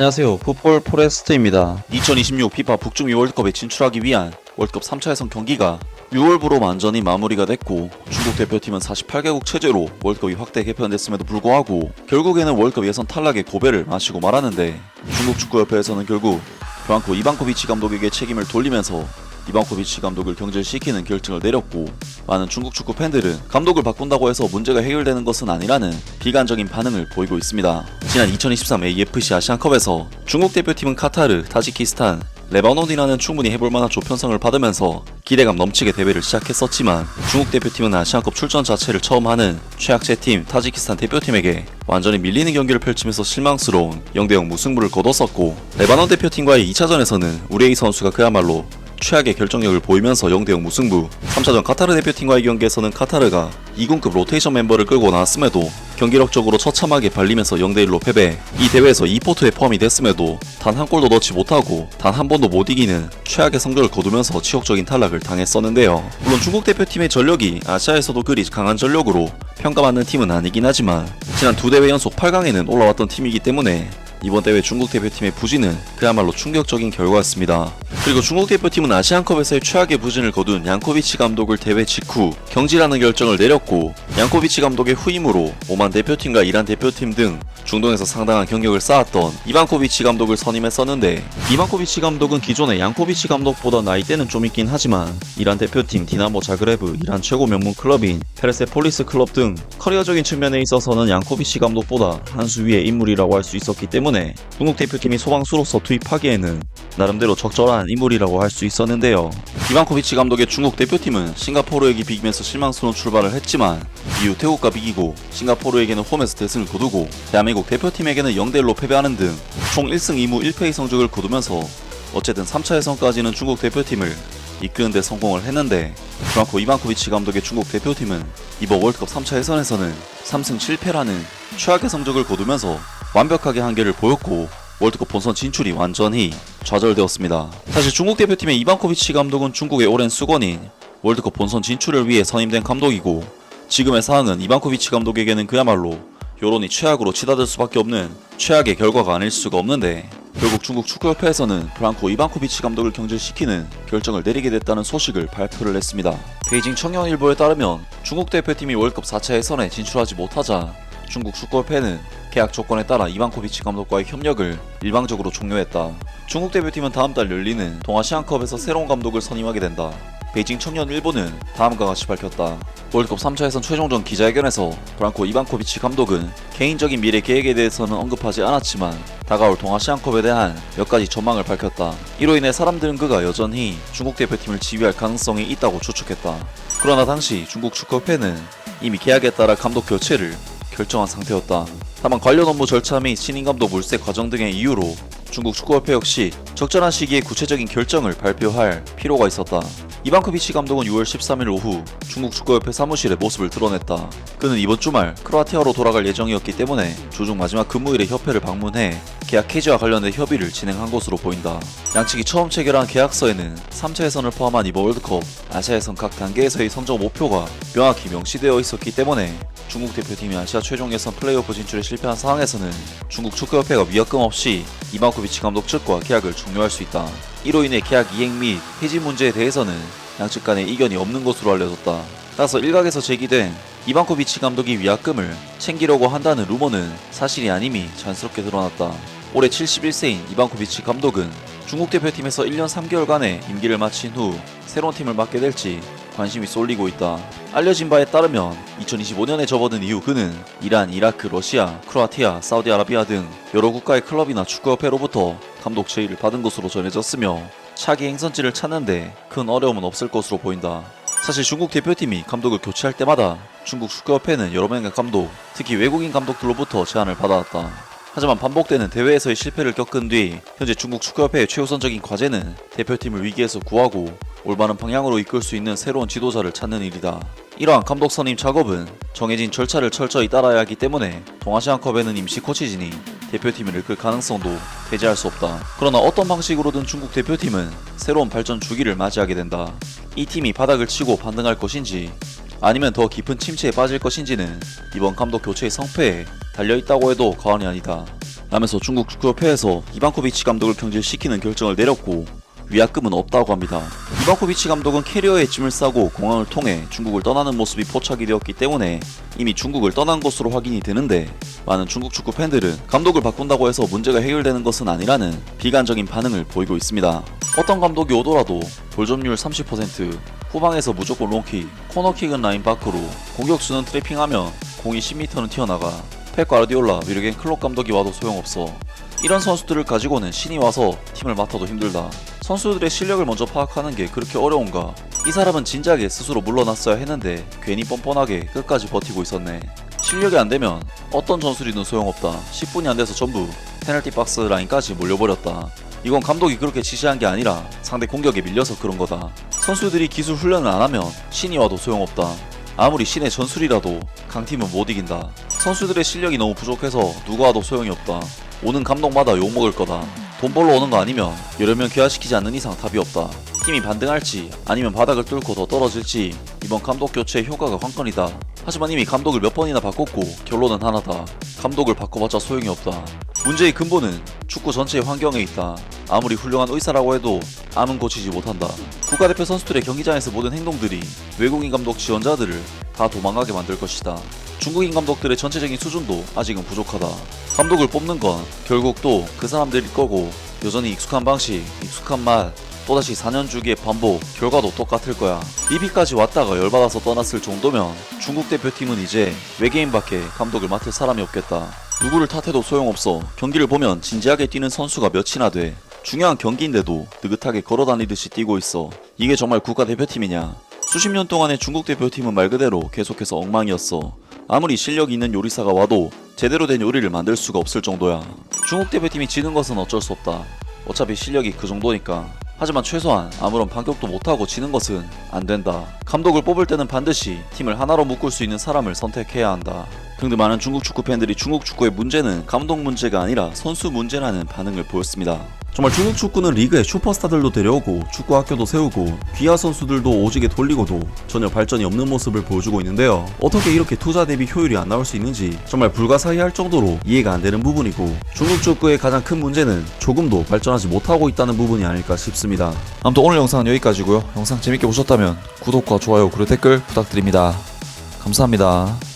안녕하세요. 풋볼 포레스트입니다. 2026 피파 북중미 월드컵에 진출하기 위한 월드컵 3차 예선 경기가 6월부로 완전히 마무리가 됐고, 중국 대표팀은 48개국 체제로 월드컵이 확대 개편됐음에도 불구하고 결국에는 월드컵 예선 탈락의 고배를 마시고 말았는데, 중국 축구협회에서는 결국 브랑코 이방코비치 감독에게 책임을 돌리면서 이방코비치 감독을 경질시키는 결정을 내렸고, 많은 중국 축구 팬들은 감독을 바꾼다고 해서 문제가 해결되는 것은 아니라는 비관적인 반응을 보이고 있습니다. 지난 2023 AFC 아시안컵에서 중국 대표팀은 카타르, 타지키스탄, 레바논이라는 충분히 해볼만한 조편성을 받으면서 기대감 넘치게 대회를 시작했었지만, 중국 대표팀은 아시안컵 출전 자체를 처음 하는 최약체 팀 타지키스탄 대표팀에게 완전히 밀리는 경기를 펼치면서 실망스러운 0대0 무승부를 거뒀었고, 레바논 대표팀과의 2차전에서는 우레이 선수가 그야말로 최악의 결정력을 보이면서 0대0 무승부, 3차전 카타르 대표팀과의 경기에서는 카타르가 2군급 로테이션 멤버를 끌고 나왔음에도 경기력적으로 처참하게 발리면서 0대1로 패배. 이 대회에서 2포트에 포함이 됐음에도 단 한 골도 넣지 못하고 단 한 번도 못 이기는 최악의 성적을 거두면서 치욕적인 탈락을 당했었는데요. 물론 중국 대표팀의 전력이 아시아에서도 그리 강한 전력으로 평가받는 팀은 아니긴 하지만, 지난 두 대회 연속 8강에는 올라왔던 팀이기 때문에 이번 대회 중국 대표팀의 부진은 그야말로 충격적인 결과였습니다. 그리고 중국 대표팀은 아시안컵에서의 최악의 부진을 거둔 양코비치 감독을 대회 직후 경질하는 결정을 내렸고, 양코비치 감독의 후임으로 오만 대표팀과 이란 대표팀 등 중동에서 상당한 경력을 쌓았던 이방코비치 감독을 선임했었는데, 이방코비치 감독은 기존의 양코비치 감독보다 나이대는 좀 있긴 하지만 이란 대표팀 디나모 자그레브, 이란 최고 명문 클럽인 페르세폴리스 클럽 등 커리어적인 측면에 있어서는 양코비치 감독보다 한 수 위의 인물이라고 할 수 있었기 때문에 중국 대표팀이 소방수로서 투입하기에는 나름대로 적절한 인물이라고 할 수 있었는데요. 이방코비치 감독의 중국 대표팀은 싱가포르에게 비기면서 실망스러운 출발을 했지만, 이후 태국과 비기고 싱가포르에게는 홈에서 대승을 거두고 대한민국 대표팀에게는 0대1로 패배하는 등 총 1승 2무 1패의 성적을 거두면서 어쨌든 3차 예선까지는 중국 대표팀을 이끄는 데 성공을 했는데, 브랑코 이방코비치 감독의 중국 대표팀은 이번 월드컵 3차 예선에서는 3승 7패라는 최악의 성적을 거두면서 완벽하게 한계를 보였고, 월드컵 본선 진출이 완전히 좌절되었습니다. 사실 중국 대표팀의 이방코비치 감독은 중국의 오랜 수건인 월드컵 본선 진출을 위해 선임된 감독이고, 지금의 상황은 이방코비치 감독에게는 그야말로 여론이 최악으로 치닫을 수밖에 없는 최악의 결과가 아닐 수가 없는데, 결국 중국 축구협회에서는 브랑코 이방코비치 감독을 경질시키는 결정을 내리게 됐다는 소식을 발표를 했습니다. 베이징 청년일보에 따르면 중국 대표팀이 월드컵 4차 예선에 진출하지 못하자 중국 축구협회는 계약 조건에 따라 이방코비치 감독과의 협력을 일방적으로 종료했다. 중국 대표팀은 다음 달 열리는 동아시안컵에서 새로운 감독을 선임하게 된다. 베이징 청년일보는 다음과 같이 밝혔다. 월드컵 3차 예선 최종전 기자회견에서 브랑코 이방코비치 감독은 개인적인 미래 계획에 대해서는 언급하지 않았지만 다가올 동아시안컵에 대한 몇 가지 전망을 밝혔다. 이로 인해 사람들은 그가 여전히 중국 대표팀을 지휘할 가능성이 있다고 추측했다. 그러나 당시 중국 축구협회는 이미 계약에 따라 감독 교체를 결정한 상태였다. 다만 관련 업무 절차 및 신인 감독 물색 과정 등의 이유로 중국 축구협회 역시 적절한 시기에 구체적인 결정을 발표할 필요가 있었다. 이방코비치 감독은 6월 13일 오후 중국 축구협회 사무실에 모습을 드러냈다. 그는 이번 주말 크로아티아로 돌아갈 예정이었기 때문에 조중 마지막 근무일에 협회를 방문해 계약 해지와 관련된 협의를 진행한 것으로 보인다. 양측이 처음 체결한 계약서에는 3차 예선을 포함한 이번 월드컵 아시아 예선 각 단계에서의 성적 목표가 명확히 명시되어 있었기 때문에 중국 대표팀이 아시아 최종 예선 플레이오프 진출에 실패한 상황에서는 중국 축구협회가 위약금 없이 이방코비치 감독 측과 계약을 종료할 수 있다. 이로 인해 계약 이행 및 해지 문제에 대해서는 양측 간의 이견이 없는 것으로 알려졌다. 따라서 일각에서 제기된 이방코비치 감독이 위약금을 챙기려고 한다는 루머는 사실이 아님이 자연스럽게 드러났다. 올해 71세인 이방코비치 감독은 중국 대표팀에서 1년 3개월간의 임기를 마친 후 새로운 팀을 맡게 될지 관심이 쏠리고 있다. 알려진 바에 따르면 2025년에 접어든 이후 그는 이란, 이라크, 러시아, 크로아티아, 사우디아라비아 등 여러 국가의 클럽이나 축구협회로부터 감독 제의를 받은 것으로 전해졌으며, 차기 행선지를 찾는데 큰 어려움은 없을 것으로 보인다. 사실 중국 대표팀이 감독을 교체할 때마다 중국 축구협회는 여러 명의 감독, 특히 외국인 감독들로부터 제안을 받아왔다. 하지만 반복되는 대회에서의 실패를 겪은 뒤 현재 중국 축구협회의 최우선적인 과제는 대표팀을 위기에서 구하고 올바른 방향으로 이끌 수 있는 새로운 지도자를 찾는 일이다. 이러한 감독 선임 작업은 정해진 절차를 철저히 따라야 하기 때문에 동아시안컵에는 임시 코치진이 대표팀을 이끌 가능성도 배제할 수 없다. 그러나 어떤 방식으로든 중국 대표팀은 새로운 발전 주기를 맞이하게 된다. 이 팀이 바닥을 치고 반등할 것인지 아니면 더 깊은 침체에 빠질 것인지는 이번 감독 교체의 성패에 달려있다고 해도 과언이 아니다. 라면서 중국 축구협회에서 이반코비치 감독을 경질시키는 결정을 내렸고 위약금은 없다고 합니다. 이반코비치 감독은 캐리어에 짐을 싸고 공항을 통해 중국을 떠나는 모습이 포착이 되었기 때문에 이미 중국을 떠난 것으로 확인이 되는데, 많은 중국 축구 팬들은 감독을 바꾼다고 해서 문제가 해결되는 것은 아니라는 비관적인 반응을 보이고 있습니다. 어떤 감독이 오더라도 볼점률 30%, 후방에서 무조건 롱킥, 코너킥은 라인 밖으로, 공격수는 트래핑하면 공이 10m는 튀어나가, 펩 과르디올라, 위르겐 클롭 감독이 와도 소용없어. 이런 선수들을 가지고는 신이 와서 팀을 맡아도 힘들다. 선수들의 실력을 먼저 파악하는 게 그렇게 어려운가? 이 사람은 진작에 스스로 물러났어야 했는데 괜히 뻔뻔하게 끝까지 버티고 있었네. 실력이 안 되면 어떤 전술이든 소용없다. 10분이 안 돼서 전부 페널티 박스 라인까지 몰려버렸다. 이건 감독이 그렇게 지시한 게 아니라 상대 공격에 밀려서 그런 거다. 선수들이 기술 훈련을 안 하면 신이 와도 소용없다. 아무리 신의 전술이라도 강팀은 못 이긴다. 선수들의 실력이 너무 부족해서 누가 와도 소용이 없다. 오는 감독마다 욕먹을 거다. 돈 벌러 오는 거 아니면 여러 명 귀화시키지 않는 이상 답이 없다. 팀이 반등할지 아니면 바닥을 뚫고 더 떨어질지 이번 감독 교체의 효과가 관건이다. 하지만 이미 감독을 몇 번이나 바꿨고 결론은 하나다. 감독을 바꿔봤자 소용이 없다. 문제의 근본은 축구 전체의 환경에 있다. 아무리 훌륭한 의사라고 해도 암은 고치지 못한다. 국가대표 선수들의 경기장에서 모든 행동들이 외국인 감독 지원자들을 다 도망가게 만들 것이다. 중국인 감독들의 전체적인 수준도 아직은 부족하다. 감독을 뽑는 건 결국 또 그 사람들일 거고, 여전히 익숙한 방식, 익숙한 맛, 또다시 4년 주기의 반복, 결과도 똑같을 거야. 리비까지 왔다가 열받아서 떠났을 정도면 중국 대표팀은 이제 외계인밖에 감독을 맡을 사람이 없겠다. 누구를 탓해도 소용없어. 경기를 보면 진지하게 뛰는 선수가 몇이나 돼. 중요한 경기인데도 느긋하게 걸어다니듯이 뛰고 있어. 이게 정말 국가대표팀이냐? 수십 년 동안의 중국 대표팀은 말 그대로 계속해서 엉망이었어. 아무리 실력 있는 요리사가 와도 제대로 된 요리를 만들 수가 없을 정도야. 중국 대표팀이 지는 것은 어쩔 수 없다. 어차피 실력이 그 정도니까. 하지만 최소한 아무런 반격도 못하고 지는 것은 안 된다. 감독을 뽑을 때는 반드시 팀을 하나로 묶을 수 있는 사람을 선택해야 한다. 그런데 많은 중국 축구 팬들이 중국 축구의 문제는 감독 문제가 아니라 선수 문제라는 반응을 보였습니다. 정말 중국 축구는 리그에 슈퍼스타들도 데려오고 축구 학교도 세우고 귀하 선수들도 오지게 돌리고도 전혀 발전이 없는 모습을 보여주고 있는데요. 어떻게 이렇게 투자 대비 효율이 안 나올 수 있는지 정말 불가사의할 정도로 이해가 안 되는 부분이고, 중국 축구의 가장 큰 문제는 조금도 발전하지 못하고 있다는 부분이 아닐까 싶습니다. 아무튼 오늘 영상은 여기까지고요. 영상 재밌게 보셨다면 구독과 좋아요 그리고 댓글 부탁드립니다. 감사합니다.